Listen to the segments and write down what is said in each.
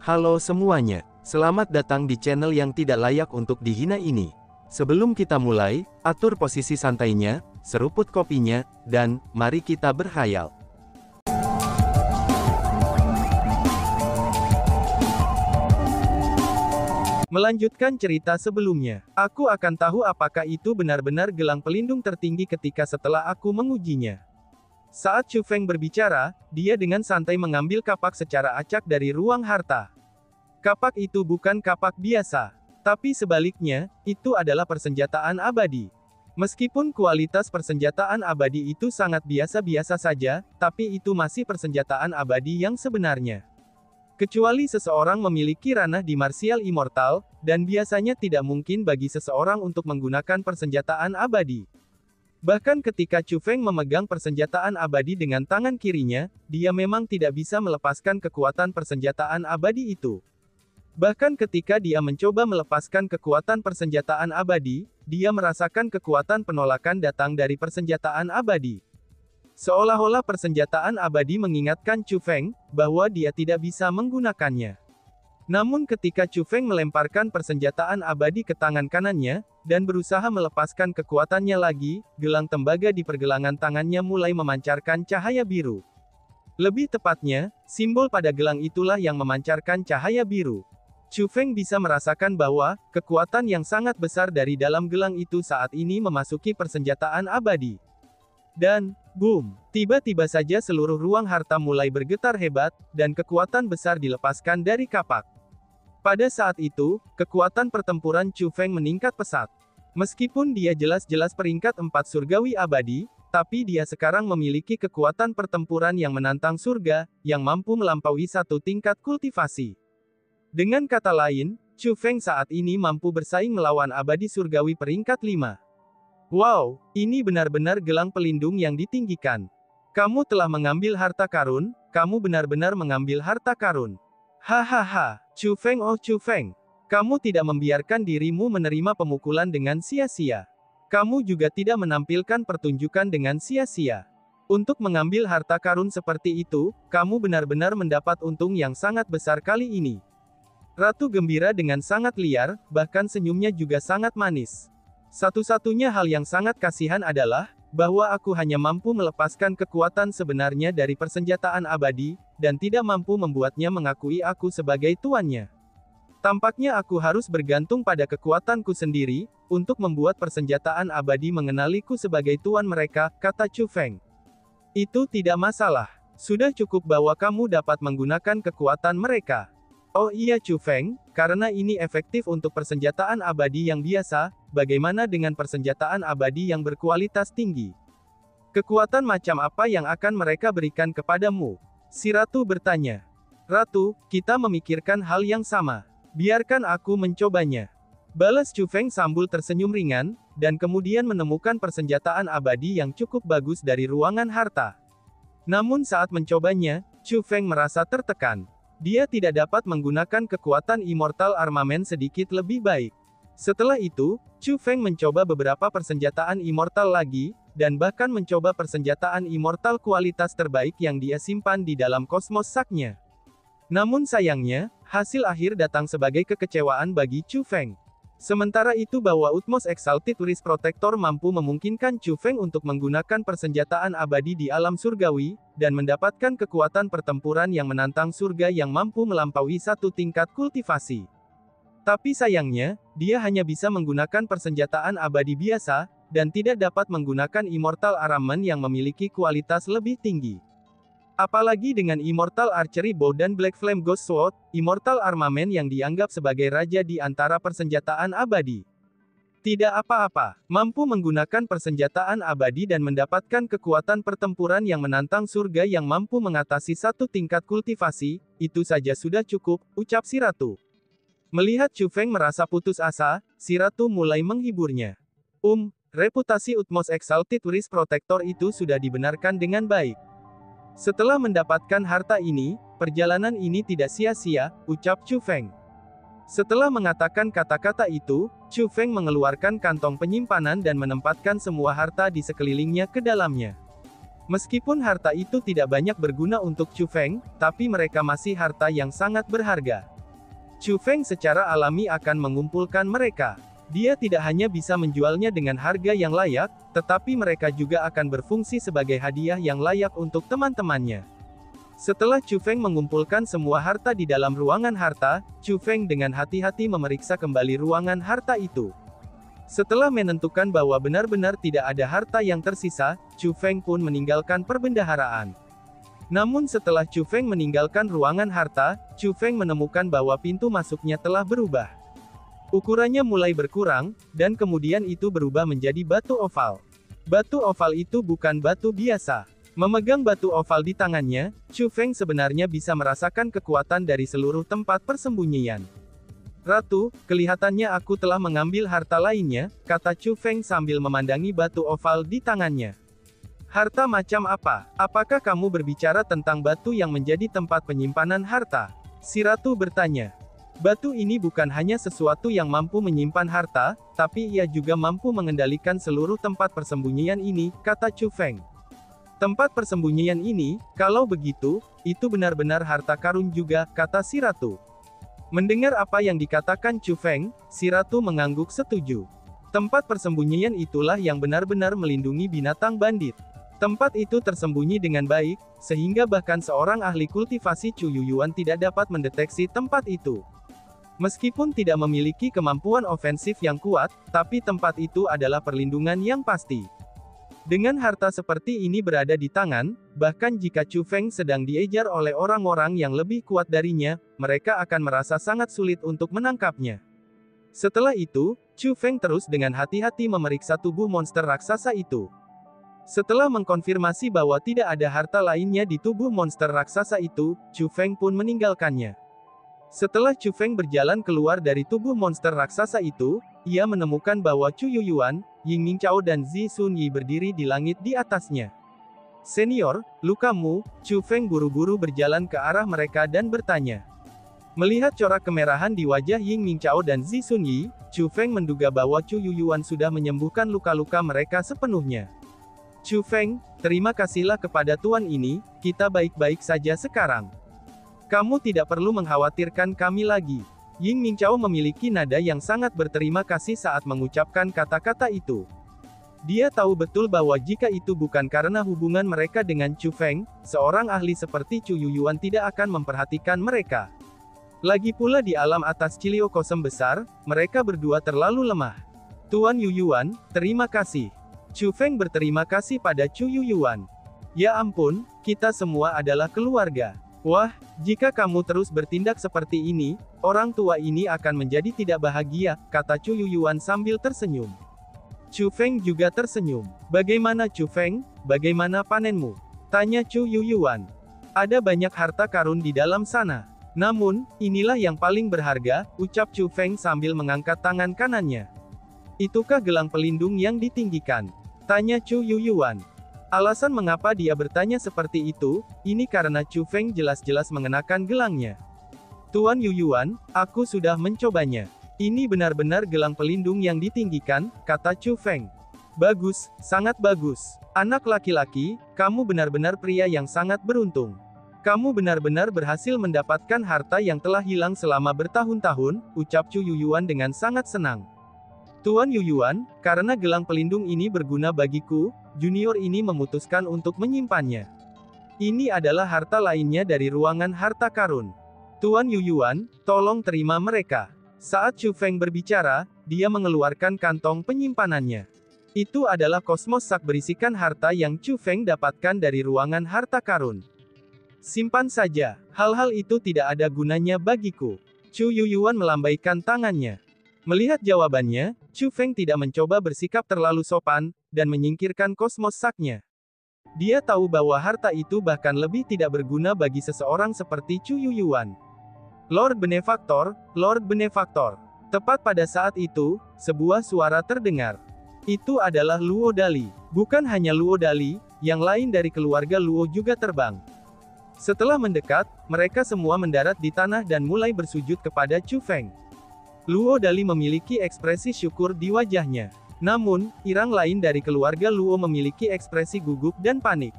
Halo semuanya, selamat datang di channel yang tidak layak untuk dihina ini. Sebelum kita mulai, atur posisi santainya, seruput kopinya, dan mari kita berkhayal. Melanjutkan cerita sebelumnya, aku akan tahu apakah itu benar-benar gelang pelindung tertinggi ketika setelah aku mengujinya. Saat Chu Feng berbicara, dia dengan santai mengambil kapak secara acak dari ruang harta. Kapak itu bukan kapak biasa, tapi sebaliknya, itu adalah persenjataan abadi. Meskipun kualitas persenjataan abadi itu sangat biasa-biasa saja, tapi itu masih persenjataan abadi yang sebenarnya. Kecuali seseorang memiliki ranah di martial immortal, dan biasanya tidak mungkin bagi seseorang untuk menggunakan persenjataan abadi. Bahkan ketika Chu Feng memegang persenjataan abadi dengan tangan kirinya, dia memang tidak bisa melepaskan kekuatan persenjataan abadi itu. Bahkan ketika dia mencoba melepaskan kekuatan persenjataan abadi, dia merasakan kekuatan penolakan datang dari persenjataan abadi. Seolah-olah persenjataan abadi mengingatkan Chu Feng, bahwa dia tidak bisa menggunakannya. Namun ketika Chu Feng melemparkan persenjataan abadi ke tangan kanannya, dan berusaha melepaskan kekuatannya lagi, gelang tembaga di pergelangan tangannya mulai memancarkan cahaya biru. Lebih tepatnya, simbol pada gelang itulah yang memancarkan cahaya biru. Chu Feng bisa merasakan bahwa, kekuatan yang sangat besar dari dalam gelang itu saat ini memasuki persenjataan abadi. Dan, boom! Tiba-tiba saja seluruh ruang harta mulai bergetar hebat, dan kekuatan besar dilepaskan dari kapak. Pada saat itu, kekuatan pertempuran Chu Feng meningkat pesat. Meskipun dia jelas-jelas peringkat 4 surgawi abadi, tapi dia sekarang memiliki kekuatan pertempuran yang menantang surga, yang mampu melampaui satu tingkat kultivasi. Dengan kata lain, Chu Feng saat ini mampu bersaing melawan abadi surgawi peringkat 5. Wow, ini benar-benar gelang pelindung yang ditinggikan. Kamu telah mengambil harta karun, kamu benar-benar mengambil harta karun. Hahaha, Chu Feng, oh Chu Feng. Kamu tidak membiarkan dirimu menerima pemukulan dengan sia-sia. Kamu juga tidak menampilkan pertunjukan dengan sia-sia. Untuk mengambil harta karun seperti itu, kamu benar-benar mendapat untung yang sangat besar kali ini. Ratu gembira dengan sangat liar, bahkan senyumnya juga sangat manis. Satu-satunya hal yang sangat kasihan adalah, bahwa aku hanya mampu melepaskan kekuatan sebenarnya dari persenjataan abadi, dan tidak mampu membuatnya mengakui aku sebagai tuannya. Tampaknya aku harus bergantung pada kekuatanku sendiri, untuk membuat persenjataan abadi mengenaliku sebagai tuan mereka, kata Chu Feng. Itu tidak masalah. Sudah cukup bahwa kamu dapat menggunakan kekuatan mereka. Oh iya Chu Feng, karena ini efektif untuk persenjataan abadi yang biasa, bagaimana dengan persenjataan abadi yang berkualitas tinggi? Kekuatan macam apa yang akan mereka berikan kepadamu? Si Ratu bertanya. Ratu, kita memikirkan hal yang sama. Biarkan aku mencobanya. Balas Chu Feng sambil tersenyum ringan, dan kemudian menemukan persenjataan abadi yang cukup bagus dari ruangan harta. Namun saat mencobanya, Chu Feng merasa tertekan. Dia tidak dapat menggunakan kekuatan immortal armamen sedikit lebih baik. Setelah itu, Chu Feng mencoba beberapa persenjataan immortal lagi, dan bahkan mencoba persenjataan immortal kualitas terbaik yang dia simpan di dalam kosmos saknya. Namun sayangnya, hasil akhir datang sebagai kekecewaan bagi Chu Feng. Sementara itu bahwa Utmost Exalted Wrist Protector mampu memungkinkan Chu Feng untuk menggunakan persenjataan abadi di alam surgawi, dan mendapatkan kekuatan pertempuran yang menantang surga yang mampu melampaui satu tingkat kultivasi. Tapi sayangnya, dia hanya bisa menggunakan persenjataan abadi biasa, dan tidak dapat menggunakan Immortal Armament yang memiliki kualitas lebih tinggi. Apalagi dengan Immortal Archery Bow dan Black Flame Ghost Sword, Immortal Armament yang dianggap sebagai raja di antara persenjataan abadi. Tidak apa-apa, mampu menggunakan persenjataan abadi dan mendapatkan kekuatan pertempuran yang menantang surga yang mampu mengatasi satu tingkat kultivasi, itu saja sudah cukup, ucap si Ratu. Melihat Chu Feng merasa putus asa, si Ratu mulai menghiburnya. Reputasi Utmost Exalted Wrist Protector itu sudah dibenarkan dengan baik. Setelah mendapatkan harta ini, perjalanan ini tidak sia-sia, ucap Chu Feng. Setelah mengatakan kata-kata itu, Chu Feng mengeluarkan kantong penyimpanan dan menempatkan semua harta di sekelilingnya ke dalamnya. Meskipun harta itu tidak banyak berguna untuk Chu Feng, tapi mereka masih harta yang sangat berharga. Chu Feng secara alami akan mengumpulkan mereka. Dia tidak hanya bisa menjualnya dengan harga yang layak, tetapi mereka juga akan berfungsi sebagai hadiah yang layak untuk teman-temannya. Setelah Chu Feng mengumpulkan semua harta di dalam ruangan harta, Chu Feng dengan hati-hati memeriksa kembali ruangan harta itu. Setelah menentukan bahwa benar-benar tidak ada harta yang tersisa, Chu Feng pun meninggalkan perbendaharaan. Namun setelah Chu Feng meninggalkan ruangan harta, Chu Feng menemukan bahwa pintu masuknya telah berubah. Ukurannya mulai berkurang, dan kemudian itu berubah menjadi batu oval. Batu oval itu bukan batu biasa. Memegang batu oval di tangannya, Chu Feng sebenarnya bisa merasakan kekuatan dari seluruh tempat persembunyian. Ratu, kelihatannya aku telah mengambil harta lainnya, kata Chu Feng sambil memandangi batu oval di tangannya. Harta macam apa? Apakah kamu berbicara tentang batu yang menjadi tempat penyimpanan harta? Si ratu bertanya. Batu ini bukan hanya sesuatu yang mampu menyimpan harta, tapi ia juga mampu mengendalikan seluruh tempat persembunyian ini, kata Chu Feng. Tempat persembunyian ini, kalau begitu, itu benar-benar harta karun juga, kata si ratu. Mendengar apa yang dikatakan Chu Feng, si ratu mengangguk setuju. Tempat persembunyian itulah yang benar-benar melindungi binatang bandit. Tempat itu tersembunyi dengan baik, sehingga bahkan seorang ahli kultivasi Chu Yuyuan tidak dapat mendeteksi tempat itu. Meskipun tidak memiliki kemampuan ofensif yang kuat, tapi tempat itu adalah perlindungan yang pasti. Dengan harta seperti ini berada di tangan, bahkan jika Chu Feng sedang diejar oleh orang-orang yang lebih kuat darinya, mereka akan merasa sangat sulit untuk menangkapnya. Setelah itu, Chu Feng terus dengan hati-hati memeriksa tubuh monster raksasa itu. Setelah mengkonfirmasi bahwa tidak ada harta lainnya di tubuh monster raksasa itu, Chu Feng pun meninggalkannya. Setelah Chu Feng berjalan keluar dari tubuh monster raksasa itu, ia menemukan bahwa Chu Yuyuan, Ying Mingqiao dan Zi Sunyi berdiri di langit di atasnya. Senior, lukamu? Chu Feng buru-buru berjalan ke arah mereka dan bertanya. Melihat corak kemerahan di wajah Ying Mingqiao dan Zi Sunyi, Chu Feng menduga bahwa Chu Yuyuan sudah menyembuhkan luka-luka mereka sepenuhnya. Chu Feng, terima kasihlah kepada tuan ini, kita baik-baik saja sekarang. Kamu tidak perlu mengkhawatirkan kami lagi. Ying Mingqiao memiliki nada yang sangat berterima kasih saat mengucapkan kata-kata itu. Dia tahu betul bahwa jika itu bukan karena hubungan mereka dengan Chu Feng, seorang ahli seperti Chu Yuyuan tidak akan memperhatikan mereka. Lagi pula di alam atas Cilio Kosem besar, mereka berdua terlalu lemah. Tuan Yuyuan, terima kasih. Chu Feng berterima kasih pada Chu Yuyuan. Ya ampun, kita semua adalah keluarga. Wah, jika kamu terus bertindak seperti ini, orang tua ini akan menjadi tidak bahagia, kata Chu Yuyuan sambil tersenyum. Chu Feng juga tersenyum. Bagaimana Chu Feng, bagaimana panenmu? Tanya Chu Yuyuan. Ada banyak harta karun di dalam sana. Namun, inilah yang paling berharga, ucap Chu Feng sambil mengangkat tangan kanannya. Itukah gelang pelindung yang ditinggikan? Tanya Chu Yuyuan. Alasan mengapa dia bertanya seperti itu, ini karena Chu Feng jelas-jelas mengenakan gelangnya. Tuan Yuyuan, aku sudah mencobanya. Ini benar-benar gelang pelindung yang ditinggikan, kata Chu Feng. Bagus, sangat bagus. Anak laki-laki, kamu benar-benar pria yang sangat beruntung. Kamu benar-benar berhasil mendapatkan harta yang telah hilang selama bertahun-tahun, ucap Chu Yuyuan dengan sangat senang. Tuan Yuyuan, karena gelang pelindung ini berguna bagiku, junior ini memutuskan untuk menyimpannya. Ini adalah harta lainnya dari ruangan harta karun. Tuan Yuyuan, tolong terima mereka. Saat Chu Feng berbicara, dia mengeluarkan kantong penyimpanannya. Itu adalah kosmos sak berisikan harta yang Chu Feng dapatkan dari ruangan harta karun. Simpan saja, hal-hal itu tidak ada gunanya bagiku. Chu Yuyuan melambaikan tangannya. Melihat jawabannya, Chu Feng tidak mencoba bersikap terlalu sopan, dan menyingkirkan kosmos saknya. Dia tahu bahwa harta itu bahkan lebih tidak berguna bagi seseorang seperti Chu Yuyuan. Lord Benefaktor, Lord Benefaktor. Tepat pada saat itu, sebuah suara terdengar. Itu adalah Luo Dali. Bukan hanya Luo Dali, yang lain dari keluarga Luo juga terbang. Setelah mendekat, mereka semua mendarat di tanah dan mulai bersujud kepada Chu Feng. Luo Dali memiliki ekspresi syukur di wajahnya. Namun, irang lain dari keluarga Luo memiliki ekspresi gugup dan panik.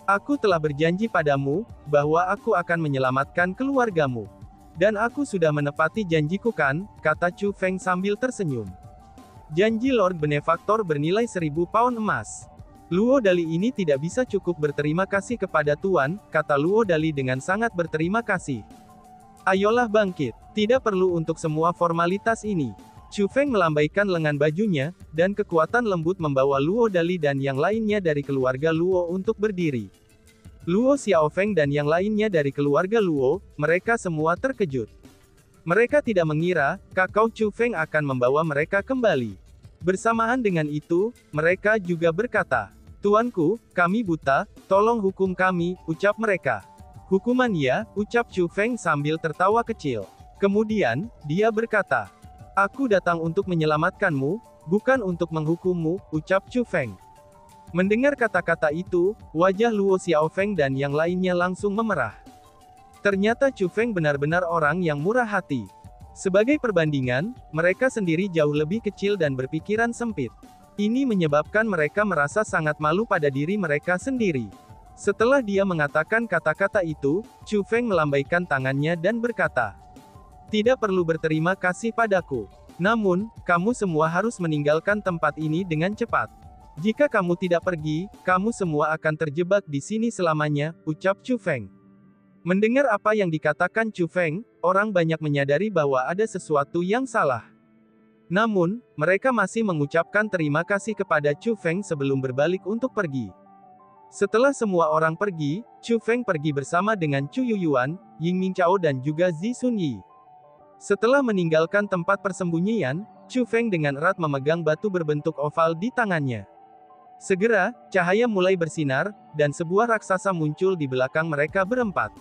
Aku telah berjanji padamu, bahwa aku akan menyelamatkan keluargamu. Dan aku sudah menepati janjiku kan, kata Chu Feng sambil tersenyum. Janji Lord Benefaktor bernilai 1000 pound emas. Luo Dali ini tidak bisa cukup berterima kasih kepada Tuan, kata Luo Dali dengan sangat berterima kasih. Ayolah bangkit, tidak perlu untuk semua formalitas ini. Chu Feng melambaikan lengan bajunya, dan kekuatan lembut membawa Luo Dali dan yang lainnya dari keluarga Luo untuk berdiri. Luo Xiaofeng dan yang lainnya dari keluarga Luo, mereka semua terkejut. Mereka tidak mengira, kakao Chu Feng akan membawa mereka kembali. Bersamaan dengan itu, mereka juga berkata, "Tuanku, kami buta, tolong hukum kami," ucap mereka. "Hukuman ya," ucap Chu Feng sambil tertawa kecil. Kemudian, dia berkata, "Aku datang untuk menyelamatkanmu, bukan untuk menghukummu," ucap Chu Feng. Mendengar kata-kata itu, wajah Luo Xiaofeng dan yang lainnya langsung memerah. Ternyata Chu Feng benar-benar orang yang murah hati. Sebagai perbandingan, mereka sendiri jauh lebih kecil dan berpikiran sempit. Ini menyebabkan mereka merasa sangat malu pada diri mereka sendiri. Setelah dia mengatakan kata-kata itu, Chu Feng melambaikan tangannya dan berkata, "Tidak perlu berterima kasih padaku. Namun, kamu semua harus meninggalkan tempat ini dengan cepat. Jika kamu tidak pergi, kamu semua akan terjebak di sini selamanya," ucap Chu Feng. Mendengar apa yang dikatakan Chu Feng, orang banyak menyadari bahwa ada sesuatu yang salah. Namun, mereka masih mengucapkan terima kasih kepada Chu Feng sebelum berbalik untuk pergi. Setelah semua orang pergi, Chu Feng pergi bersama dengan Chu Yuyuan, Ying Mingchao dan juga Zi Sunyi. Setelah meninggalkan tempat persembunyian, Chu Feng dengan erat memegang batu berbentuk oval di tangannya. Segera, cahaya mulai bersinar, dan sebuah raksasa muncul di belakang mereka berempat.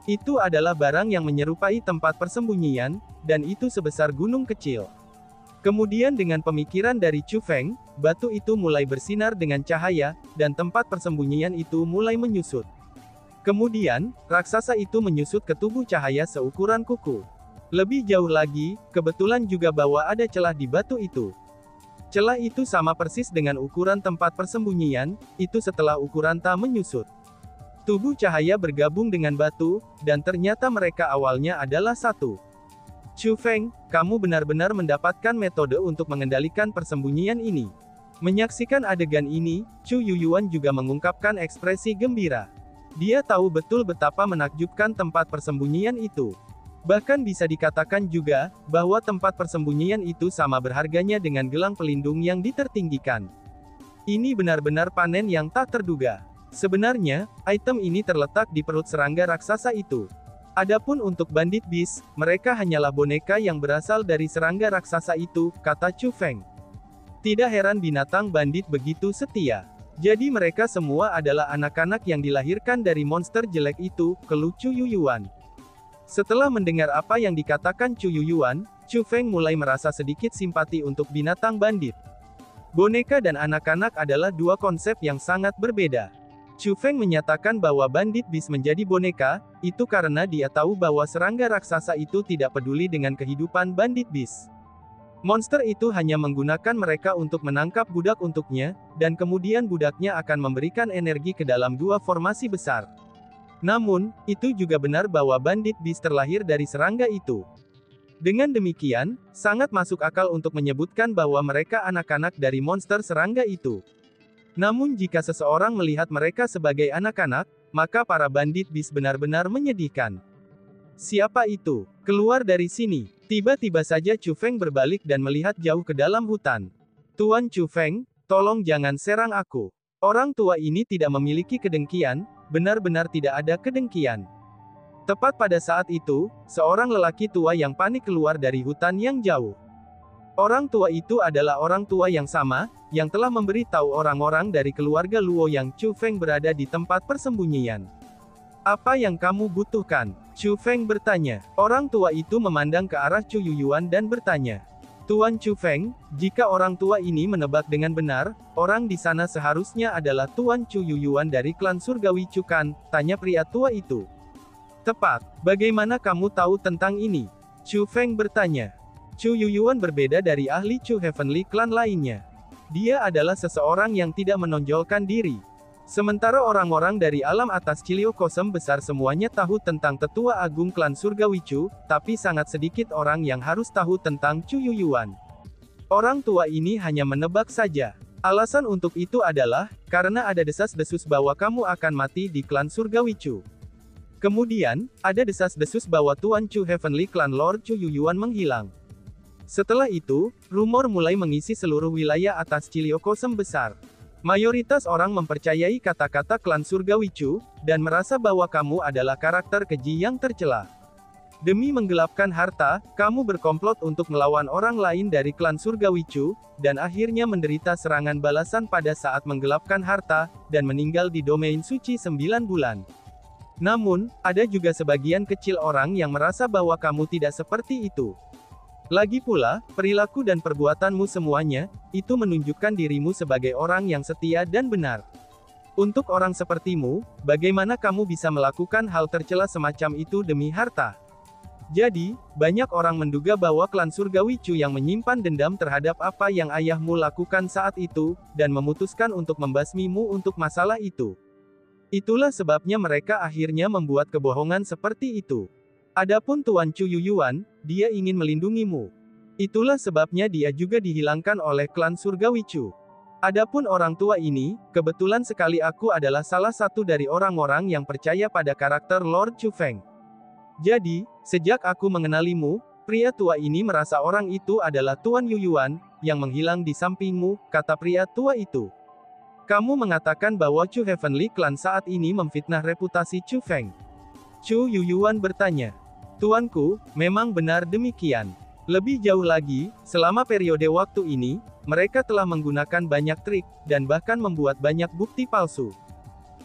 Itu adalah barang yang menyerupai tempat persembunyian, dan itu sebesar gunung kecil. Kemudian dengan pemikiran dari Chu Feng, batu itu mulai bersinar dengan cahaya, dan tempat persembunyian itu mulai menyusut. Kemudian, raksasa itu menyusut ke tubuh cahaya seukuran kuku. Lebih jauh lagi, kebetulan juga bahwa ada celah di batu itu. Celah itu sama persis dengan ukuran tempat persembunyian, itu setelah ukuran Ta menyusut. Tubuh cahaya bergabung dengan batu, dan ternyata mereka awalnya adalah satu. Chu Feng, kamu benar-benar mendapatkan metode untuk mengendalikan persembunyian ini. Menyaksikan adegan ini, Chu Yuyuan juga mengungkapkan ekspresi gembira. Dia tahu betul betapa menakjubkan tempat persembunyian itu. Bahkan bisa dikatakan juga, bahwa tempat persembunyian itu sama berharganya dengan gelang pelindung yang ditertinggikan. Ini benar-benar panen yang tak terduga. Sebenarnya, item ini terletak di perut serangga raksasa itu. Adapun untuk bandit bis, mereka hanyalah boneka yang berasal dari serangga raksasa itu, kata Chu Feng. Tidak heran binatang bandit begitu setia. Jadi mereka semua adalah anak-anak yang dilahirkan dari monster jelek itu, keluh Chu Yuyuan. Setelah mendengar apa yang dikatakan Chu Yuyuan, Chu Feng mulai merasa sedikit simpati untuk binatang bandit. Boneka dan anak-anak adalah dua konsep yang sangat berbeda. Chu Feng menyatakan bahwa bandit bis menjadi boneka, itu karena dia tahu bahwa serangga raksasa itu tidak peduli dengan kehidupan bandit bis. Monster itu hanya menggunakan mereka untuk menangkap budak untuknya, dan kemudian budaknya akan memberikan energi ke dalam dua formasi besar. Namun, itu juga benar bahwa bandit bis terlahir dari serangga itu. Dengan demikian, sangat masuk akal untuk menyebutkan bahwa mereka anak-anak dari monster serangga itu. Namun jika seseorang melihat mereka sebagai anak-anak, maka para bandit bis benar-benar menyedihkan. Siapa itu? Keluar dari sini. Tiba-tiba saja Chu Feng berbalik dan melihat jauh ke dalam hutan. Tuan Chu Feng, tolong jangan serang aku. Orang tua ini tidak memiliki kedengkian, benar-benar tidak ada kedengkian. Tepat pada saat itu, seorang lelaki tua yang panik keluar dari hutan yang jauh. Orang tua itu adalah orang tua yang sama, yang telah memberitahu orang-orang dari keluarga Luo yang Chu Feng berada di tempat persembunyian. Apa yang kamu butuhkan? Chu Feng bertanya. Orang tua itu memandang ke arah Chu Yuyuan dan bertanya. Tuan Chu Feng, jika orang tua ini menebak dengan benar, orang di sana seharusnya adalah Tuan Chu Yuyuan dari klan surgawi Chukan, tanya pria tua itu. Tepat. Bagaimana kamu tahu tentang ini? Chu Feng bertanya. Chu Yuyuan berbeda dari ahli Chu Heavenly Clan lainnya. Dia adalah seseorang yang tidak menonjolkan diri. Sementara orang-orang dari alam atas Cilio Kosem besar semuanya tahu tentang tetua agung klan surgawi Chu, tapi sangat sedikit orang yang harus tahu tentang Chu Yuyuan. Orang tua ini hanya menebak saja. Alasan untuk itu adalah, karena ada desas-desus bahwa kamu akan mati di klan surgawi Chu. Kemudian, ada desas-desus bahwa Tuan Chu Heavenly Clan Lord Chu Yuyuan menghilang. Setelah itu, rumor mulai mengisi seluruh wilayah atas Cilio Kosem besar. Mayoritas orang mempercayai kata-kata klan surgawi Chu, dan merasa bahwa kamu adalah karakter keji yang tercela. Demi menggelapkan harta, kamu berkomplot untuk melawan orang lain dari klan surgawi Chu, dan akhirnya menderita serangan balasan pada saat menggelapkan harta, dan meninggal di domain suci 9 bulan. Namun, ada juga sebagian kecil orang yang merasa bahwa kamu tidak seperti itu. Lagi pula, perilaku dan perbuatanmu semuanya, itu menunjukkan dirimu sebagai orang yang setia dan benar. Untuk orang sepertimu, bagaimana kamu bisa melakukan hal tercela semacam itu demi harta? Jadi, banyak orang menduga bahwa klan surgawi Chu yang menyimpan dendam terhadap apa yang ayahmu lakukan saat itu, dan memutuskan untuk membasmimu untuk masalah itu. Itulah sebabnya mereka akhirnya membuat kebohongan seperti itu. Adapun Tuan Chu Yuyuan, dia ingin melindungimu. Itulah sebabnya dia juga dihilangkan oleh klan surgawi Chu. Adapun orang tua ini, kebetulan sekali aku adalah salah satu dari orang-orang yang percaya pada karakter Lord Chu Feng. Jadi, sejak aku mengenalimu, pria tua ini merasa orang itu adalah Tuan Yuyuan, yang menghilang di sampingmu, kata pria tua itu. Kamu mengatakan bahwa Chu Heavenly Clan saat ini memfitnah reputasi Chu Feng. Chu Yuyuan bertanya. Tuanku, memang benar demikian. Lebih jauh lagi, selama periode waktu ini, mereka telah menggunakan banyak trik, dan bahkan membuat banyak bukti palsu.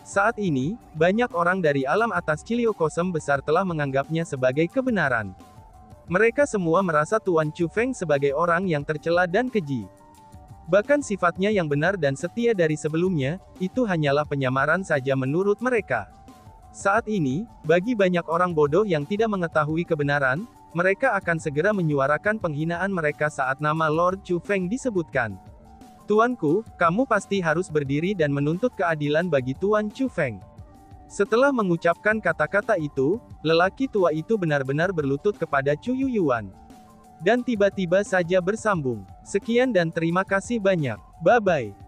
Saat ini, banyak orang dari alam atas Cilio Kosem besar telah menganggapnya sebagai kebenaran. Mereka semua merasa Tuan Chu Feng sebagai orang yang tercela dan keji. Bahkan sifatnya yang benar dan setia dari sebelumnya, itu hanyalah penyamaran saja menurut mereka. Saat ini, bagi banyak orang bodoh yang tidak mengetahui kebenaran, mereka akan segera menyuarakan penghinaan mereka saat nama Lord Chu Feng disebutkan. Tuanku, kamu pasti harus berdiri dan menuntut keadilan bagi Tuan Chu Feng. Setelah mengucapkan kata-kata itu, lelaki tua itu benar-benar berlutut kepada Chu Yuyuan. Dan tiba-tiba saja bersambung. Sekian dan terima kasih banyak. Bye-bye.